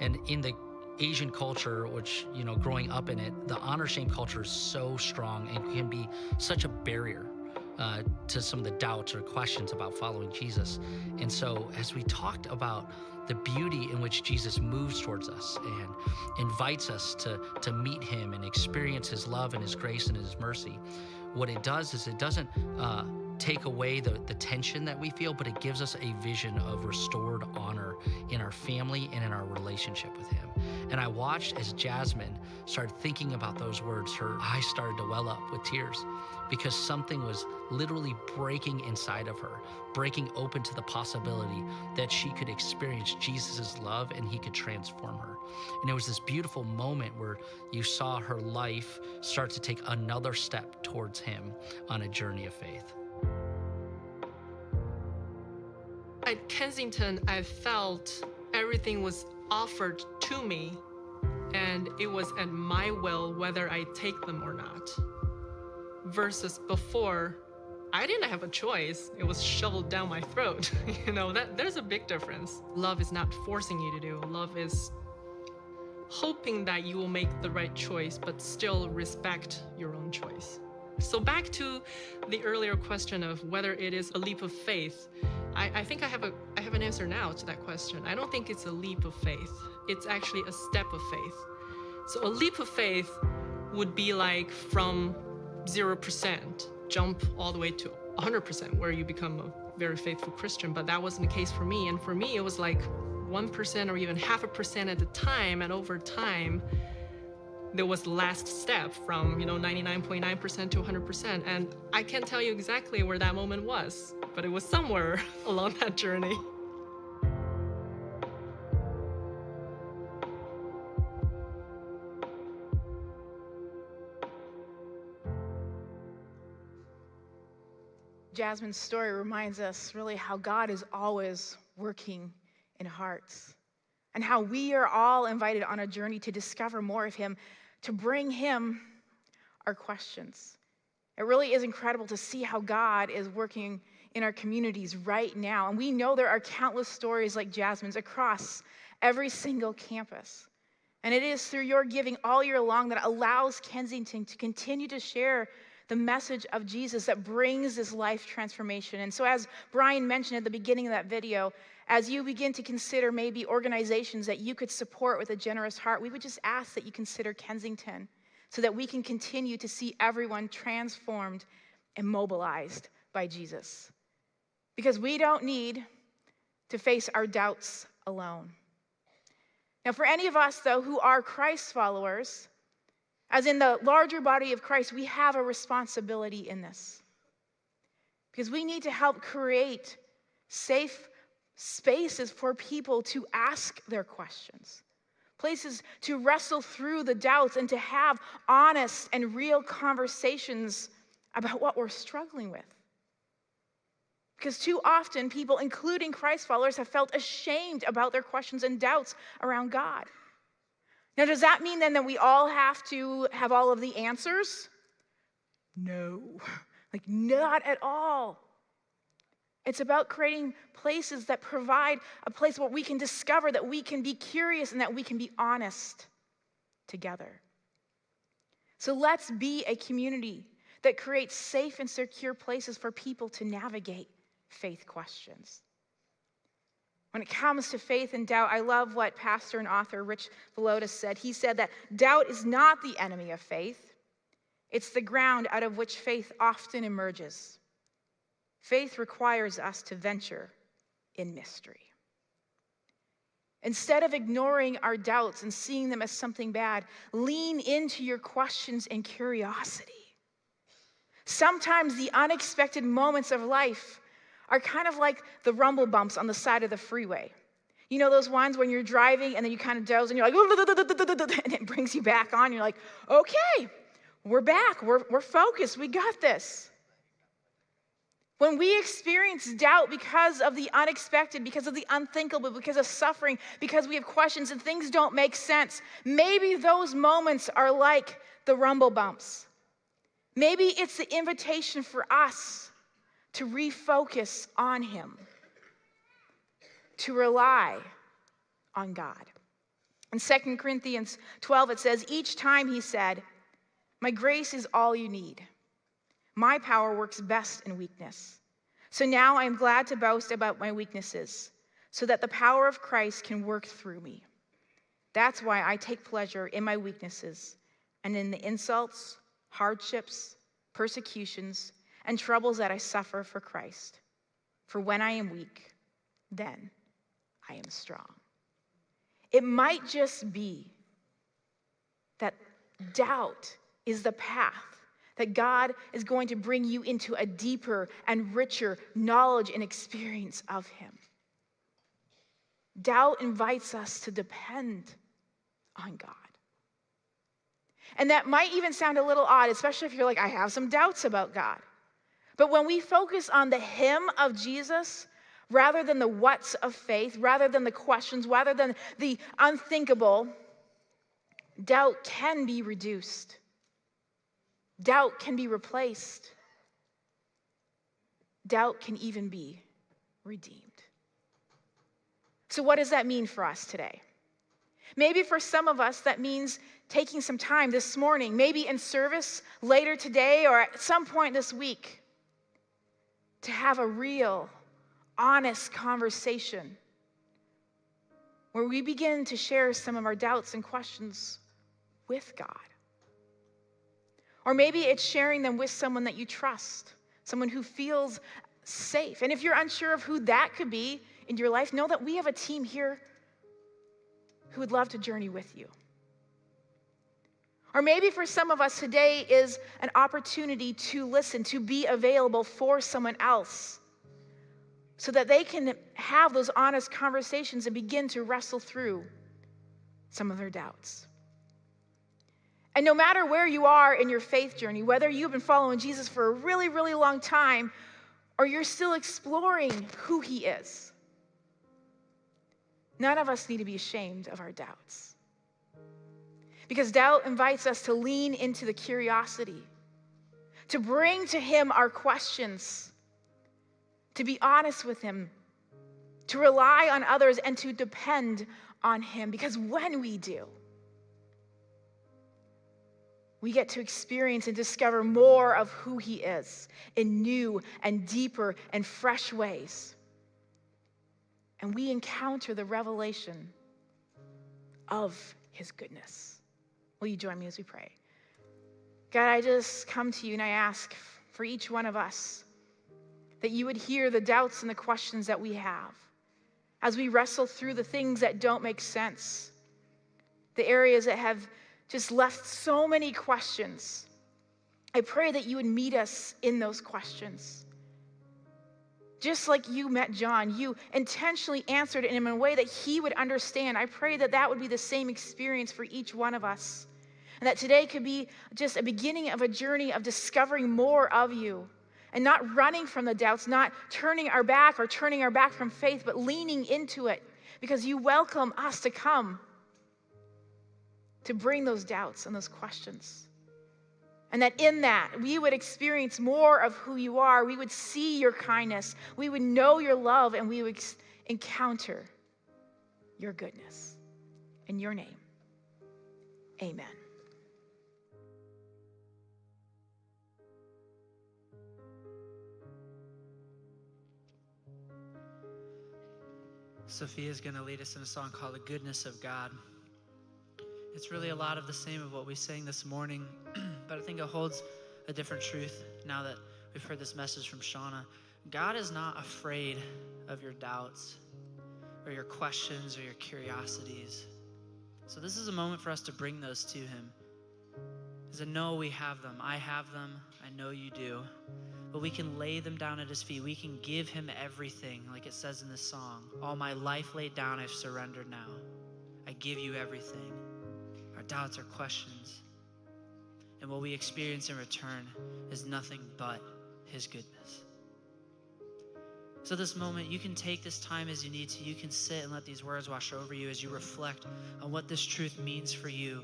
And in the Asian culture, which, you know, growing up in it, the honor-shame culture is so strong and can be such a barrier to some of the doubts or questions about following Jesus. And so as we talked about the beauty in which Jesus moves towards us and invites us to meet him and experience his love and his grace and his mercy, what it does is it doesn't take away the tension that we feel, but it gives us a vision of restored honor in our family and in our relationship with him. And I watched as Jasmine started thinking about those words, her eyes started to well up with tears because something was literally breaking inside of her, breaking open to the possibility that she could experience Jesus' love and he could transform her. And it was this beautiful moment where you saw her life start to take another step towards him on a journey of faith. At Kensington, I felt everything was offered to me, and it was at my will whether I take them or not. Versus before, I didn't have a choice. It was shoveled down my throat. There's a big difference. Love is not forcing you to do. Love is hoping that you will make the right choice, but still respect your own choice. So back to the earlier question of whether it is a leap of faith. I think I have an answer now to that question. I don't think it's a leap of faith. It's actually a step of faith. So a leap of faith would be like from 0% jump all the way to 100%, where you become a very faithful Christian. But that wasn't the case for me. And for me, it was like 1% or even 0.5% at the time. And over time, there was the last step from 99.9% to 100%. And I can't tell you exactly where that moment was, but it was somewhere along that journey. Jasmine's story reminds us really how God is always working in hearts, and how we are all invited on a journey to discover more of him, to bring him our questions. It really is incredible to see how God is working in our communities right now. And we know there are countless stories like Jasmine's across every single campus. And it is through your giving all year long that allows Kensington to continue to share the message of Jesus that brings this life transformation. And so as Brian mentioned at the beginning of that video, as you begin to consider maybe organizations that you could support with a generous heart, we would just ask that you consider Kensington so that we can continue to see everyone transformed and mobilized by Jesus. Because we don't need to face our doubts alone. Now, for any of us, though, who are Christ followers, as in the larger body of Christ, we have a responsibility in this. Because we need to help create safe spaces for people to ask their questions, places to wrestle through the doubts and to have honest and real conversations about what we're struggling with. Because too often people, including Christ followers, have felt ashamed about their questions and doubts around God. Now, does that mean then that we all have to have all of the answers? No, not at all. It's about creating places that provide a place where we can discover, that we can be curious, and that we can be honest together. So let's be a community that creates safe and secure places for people to navigate faith questions. When it comes to faith and doubt, I love what pastor and author Rich Villodas said. He said that doubt is not the enemy of faith. It's the ground out of which faith often emerges. Faith requires us to venture in mystery. Instead of ignoring our doubts and seeing them as something bad, lean into your questions and curiosity. Sometimes the unexpected moments of life are kind of like the rumble bumps on the side of the freeway. You know those ones when you're driving and then you kind of doze and you're like, and it brings you back on. You're like, okay, we're back. We're focused. We got this. When we experience doubt because of the unexpected, because of the unthinkable, because of suffering, because we have questions and things don't make sense, maybe those moments are like the rumble bumps. Maybe it's the invitation for us to refocus on him, to rely on God. In 2 Corinthians 12, it says, each time he said, my grace is all you need. My power works best in weakness. So now I am glad to boast about my weaknesses, so that the power of Christ can work through me. That's why I take pleasure in my weaknesses and in the insults, hardships, persecutions, and troubles that I suffer for Christ. For when I am weak, then I am strong. It might just be that doubt is the path that God is going to bring you into a deeper and richer knowledge and experience of him. Doubt invites us to depend on God. And that might even sound a little odd, especially if you're like, I have some doubts about God. But when we focus on the him of Jesus, rather than the what's of faith, rather than the questions, rather than the unthinkable, doubt can be reduced. Doubt can be replaced. Doubt can even be redeemed. So what does that mean for us today? Maybe for some of us, that means taking some time this morning, maybe in service later today or at some point this week, to have a real, honest conversation where we begin to share some of our doubts and questions with God. Or maybe it's sharing them with someone that you trust, someone who feels safe. And if you're unsure of who that could be in your life, know that we have a team here who would love to journey with you. Or maybe for some of us today is an opportunity to listen, to be available for someone else so that they can have those honest conversations and begin to wrestle through some of their doubts. And no matter where you are in your faith journey, whether you've been following Jesus for a really, really long time or you're still exploring who he is, none of us need to be ashamed of our doubts. Because doubt invites us to lean into the curiosity, to bring to him our questions, to be honest with him, to rely on others, and to depend on him. Because when we do, we get to experience and discover more of who he is in new and deeper and fresh ways. And we encounter the revelation of his goodness. Will you join me as we pray? God, I just come to you and I ask for each one of us that you would hear the doubts and the questions that we have as we wrestle through the things that don't make sense, the areas that have just left so many questions. I pray that you would meet us in those questions. Just like you met John, you intentionally answered him in a way that he would understand. I pray that that would be the same experience for each one of us. And that today could be just a beginning of a journey of discovering more of you and not running from the doubts, not turning our back or turning our back from faith, but leaning into it because you welcome us to come to bring those doubts and those questions. And that in that, we would experience more of who you are. We would see your kindness. We would know your love, and we would encounter your goodness. In your name, amen. Sophia is going to lead us in a song called The Goodness of God. It's really a lot of the same of what we sang this morning, but I think it holds a different truth now that we've heard this message from Shauna. God is not afraid of your doubts or your questions or your curiosities. So this is a moment for us to bring those to him. Because I know we have them. I have them. I know you do. But we can lay them down at his feet. We can give him everything, like it says in this song. All my life laid down, I've surrendered now. I give you everything. Our doubts, our questions. And what we experience in return is nothing but his goodness. So this moment, you can take this time as you need to. You can sit and let these words wash over you as you reflect on what this truth means for you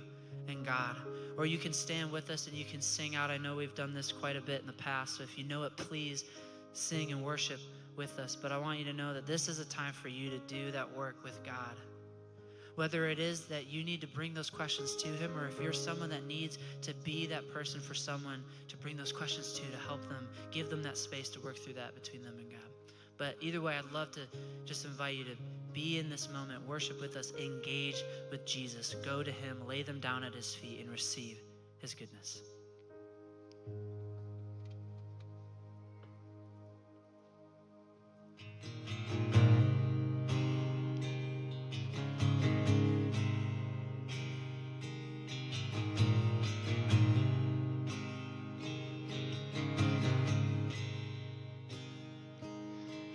and God. Or you can stand with us and you can sing out. I know we've done this quite a bit in the past, so if you know it, please sing and worship with us. But I want you to know that this is a time for you to do that work with God. Whether it is that you need to bring those questions to him, or if you're someone that needs to be that person for someone to bring those questions to help them, give them that space to work through that between them and God. But either way, I'd love to just invite you to be in this moment, worship with us, engage with Jesus, go to him, lay them down at his feet, and receive his goodness.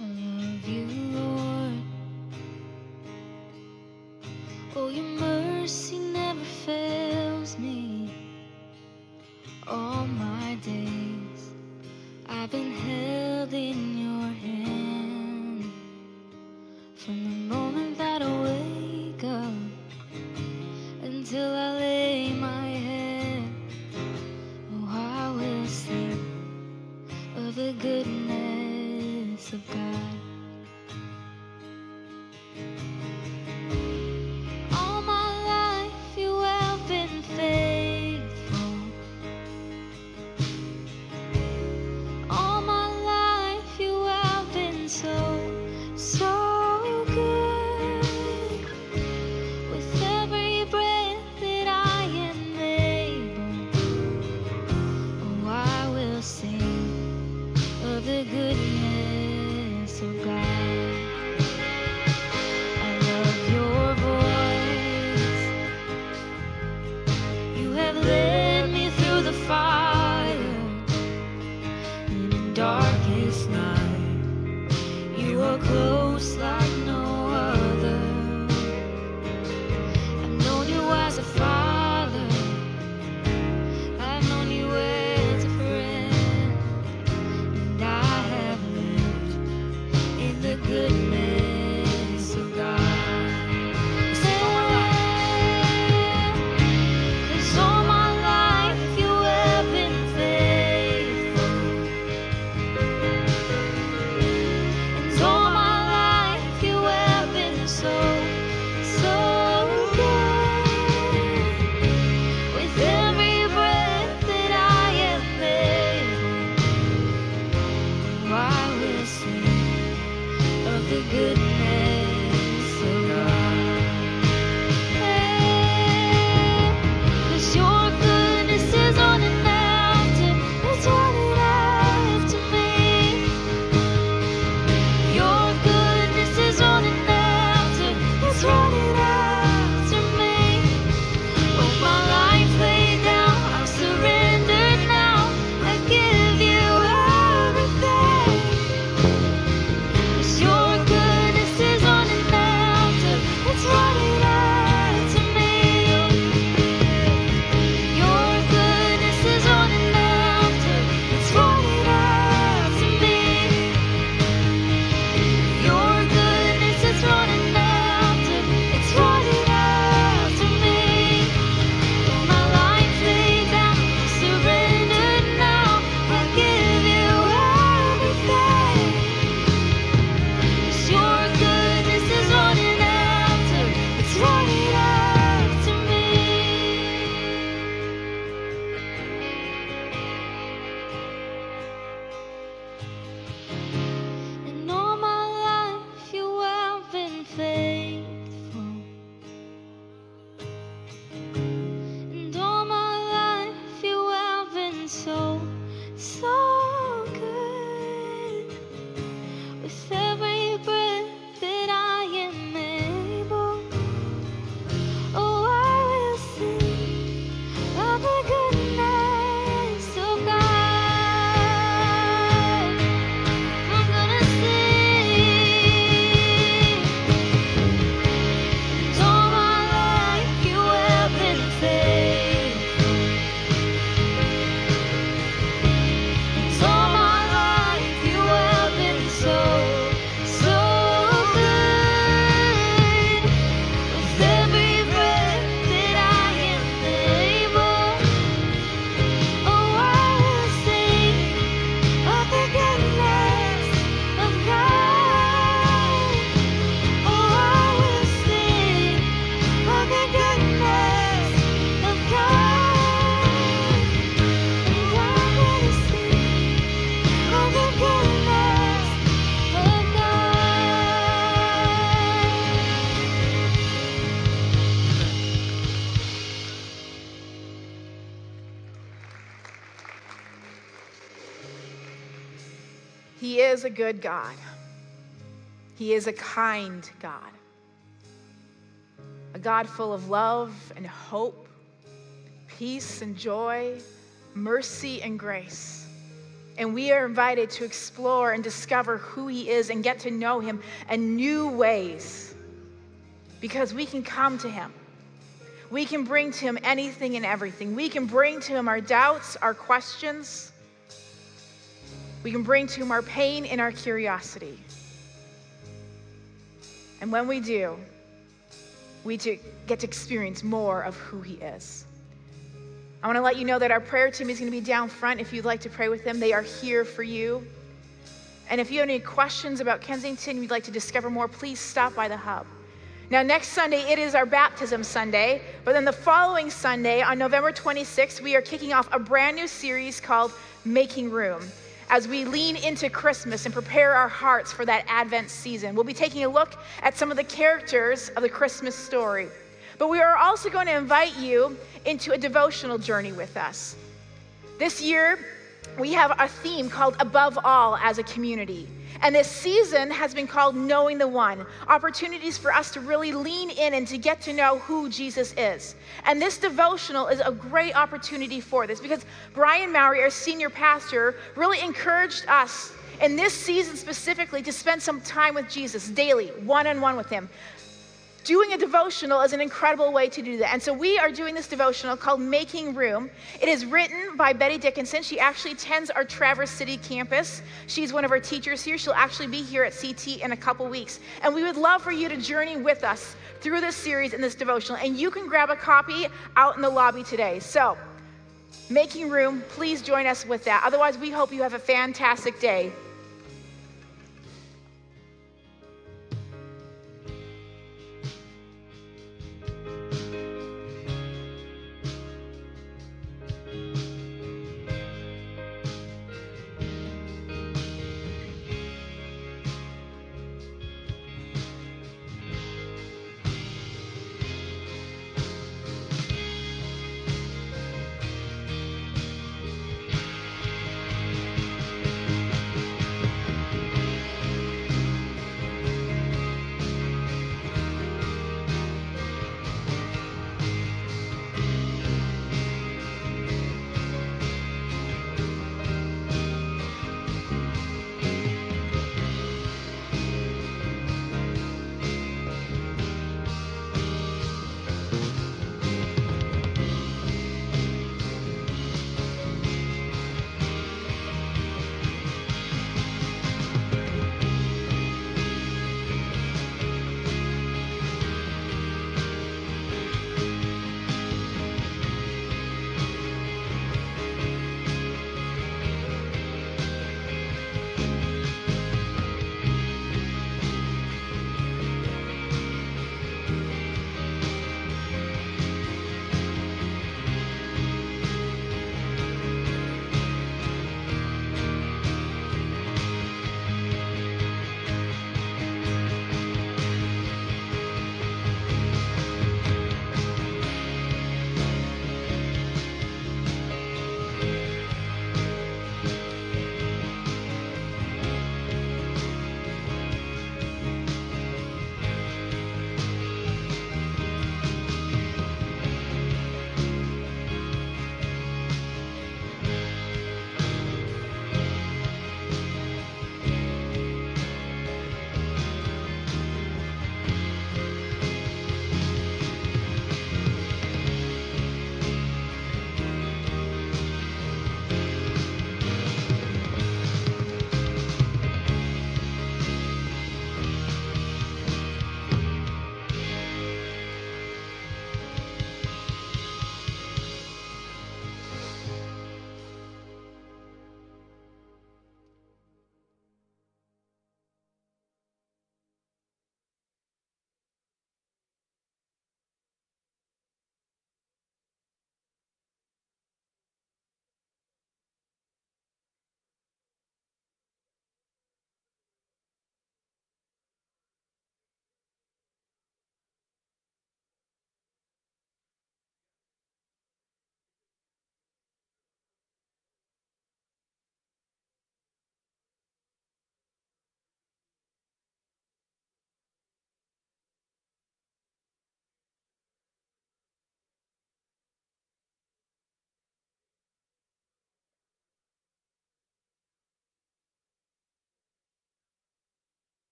I love you, Lord. Oh, your mercy never fails me. All my days I've been held in your hand. From the moment that I wake up until I lay my head, oh, I will sing of the goodness of God. All my life you have been faithful. All my life you have been so good. With every breath that I am able, oh, I will sing of the goodness of God. I love your voice. You have led me through the fire in the darkest night. You are close like no other. I've known you as a father. I've known you as a friend. And I have lived in the goodness of God. 'Cause all my life you have been faithful. And all my life you have been so good. With every breath that I am able, I will sing of the goodness of God. 'Cause your goodness is running after, it's running after me. Your goodness is running after, it's running after me. With my life laid down, I'm surrendered now. I give you everything. 'Cause your goodness is running after, it's running after me. Your goodness is running after, it's running after me. Your goodness is running after, it's running after me. With my life laid down, I'm surrendered now. I give you everything. 'Cause your goodness is running after, it's running after me. And all my life you have been faithful. And all my life you have been so good. With every breath that I am able, oh, I will sing of the goodness of God. I'm gonna sing. And all my life you have been faithful. And all my life you have been so good. With every breath that I am able, oh, I will sing of the goodness of God. Oh, I will sing of the goodness of God. And I will sing of the goodness of God. He is a good God. He is a kind God. A God full of love and hope, peace and joy, mercy and grace. And we are invited to explore and discover who he is and get to know him in new ways. Because we can come to him. We can bring to him anything and everything. We can bring to him our doubts, our questions. We can bring to him our pain and our curiosity. And when we do, we get to experience more of who he is. I want to let you know that our prayer team is going to be down front if you'd like to pray with them. They are here for you. And if you have any questions about Kensington, you'd like to discover more, please stop by the hub. Now, next Sunday, it is our baptism Sunday. But then the following Sunday, on November 26th, we are kicking off a brand new series called Making Room, as we lean into Christmas and prepare our hearts for that Advent season. We'll be taking a look at some of the characters of the Christmas story. But we are also going to invite you into a devotional journey with us. This year, we have a theme called Above All as a Community. And this season has been called Knowing the One, opportunities for us to really lean in and to get to know who Jesus is. And this devotional is a great opportunity for this because Brian Mowry, our senior pastor, really encouraged us in this season specifically to spend some time with Jesus daily, one-on-one with him. Doing a devotional is an incredible way to do that. And so we are doing this devotional called Making Room. It is written by Betty Dickinson. She actually attends our Traverse City campus. She's one of our teachers here. She'll actually be here at CT in a couple weeks. And we would love for you to journey with us through this series and this devotional. And you can grab a copy out in the lobby today. So, Making Room, please join us with that. Otherwise, we hope you have a fantastic day.